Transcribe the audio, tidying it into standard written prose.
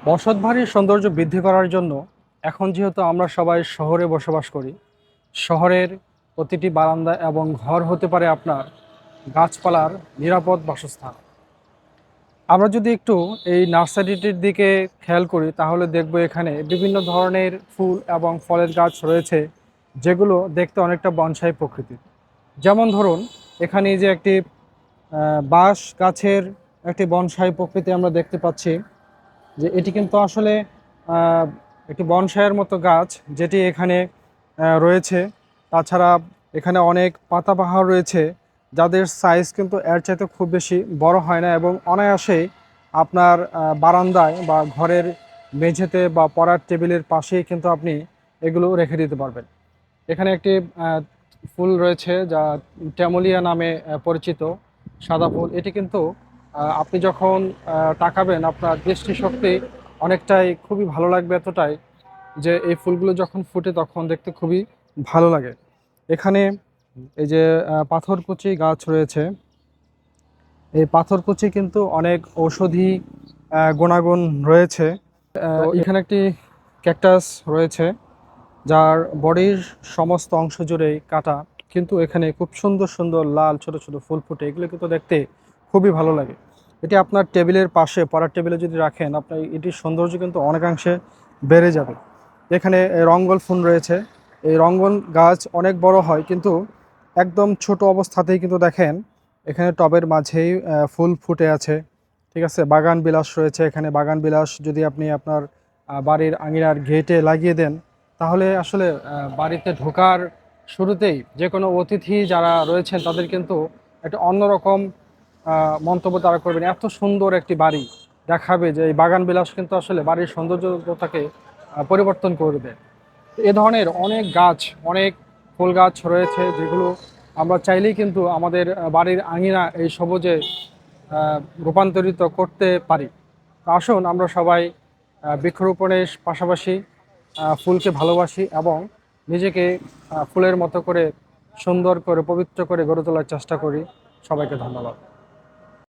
বসতবাড়ির সৌন্দর্য বৃদ্ধি করার জন্য এখন যেহেতু আমরা সবাই শহরে বসবাস করি, শহরের প্রতিটি বারান্দা এবং ঘর হতে পারে আপনার গাছপালার নিরাপদ বাসস্থান। আমরা যদি একটু এই নার্সারিটির দিকে খেয়াল করি তাহলে দেখব এখানে বিভিন্ন ধরনের ফুল এবং ফলের গাছ রয়েছে, যেগুলো দেখতে অনেকটা বনসাই প্রকৃতির। যেমন ধরুন, এখানে এই যে একটি বাঁশ গাছের একটি বনসাই প্রকৃতি আমরা দেখতে পাচ্ছি, যে এটি কিন্তু আসলে আহ, একটি বনসাইয়ের মতো গাছ যেটি এখানে রয়েছে। তাছাড়া এখানে অনেক পাতাবাহার রয়েছে, যাদের সাইজ কিন্তু এর চাইতে খুব বেশি বড় হয় না এবং অনায়াসেই আপনার বারান্দায় বা ঘরের মেঝেতে বা পড়ার টেবিলের পাশেই কিন্তু আপনি এগুলো রেখে দিতে পারবেন। এখানে একটি ফুল রয়েছে যা ট্যামোলিয়া নামে পরিচিত, সাদা ফুল। এটি কিন্তু আপনি যখন তাকাবেন আপনার দৃষ্টিশক্তি অনেকটাই খুবই ভালো লাগবে, এতটাই যে এই ফুলগুলো যখন ফুটে তখন দেখতে খুবই ভালো লাগে। এখানে এই যে পাথরকুচি গাছ রয়েছে, এই পাথরকুচি কিন্তু অনেক ঔষধি গুণাগুণ রয়েছে। তো এখানে একটি ক্যাকটাস রয়েছে যার বডির সমস্ত অংশ জুড়েই কাটা, কিন্তু এখানে খুব সুন্দর সুন্দর লাল ছোট ছোট ফুল ফুটে, এগুলো কিন্তু দেখতে খুবই ভালো লাগে। এটি আপনার টেবিলের পাশে পড়ার টেবিলে যদি রাখেন, আপনার এটির সৌন্দর্য কিন্তু অনেকাংশে বেড়ে যাবে। এখানে রঙ্গল ফুল রয়েছে। এই রঙ্গল গাছ অনেক বড় হয়, কিন্তু একদম ছোট অবস্থাতেই কিন্তু দেখেন এখানে টবের মাঝেই ফুল ফুটে আছে। ঠিক আছে, বাগান বিলাস রয়েছে এখানে। বাগান বিলাস যদি আপনি আপনার বাড়ির আঙিনার গেটে লাগিয়ে দেন, তাহলে আসলে বাড়িতে ঢোকার শুরুতেই যে কোনো অতিথি যারা রয়েছেন তাদের কিন্তু একটা অন্যরকম মন্তব্য তারা করবেন। এত সুন্দর একটি বাড়ি দেখাবে যে এই বাগান বিলাস কিন্তু আসলে বাড়ির সৌন্দর্যতাকে পরিবর্তন করবে। এ ধরনের অনেক গাছ, অনেক ফুল গাছ রয়েছে, যেগুলো আমরা চাইলেই কিন্তু আমাদের বাড়ির আঙিনা এই সবুজে রূপান্তরিত করতে পারি। তো আসুন আমরা সবাই বৃক্ষরোপণের পাশাপাশি ফুলকে ভালোবাসি এবং নিজেকে ফুলের মতো করে সুন্দর করে পবিত্র করে গড়ে তোলার চেষ্টা করি। সবাইকে ধন্যবাদ।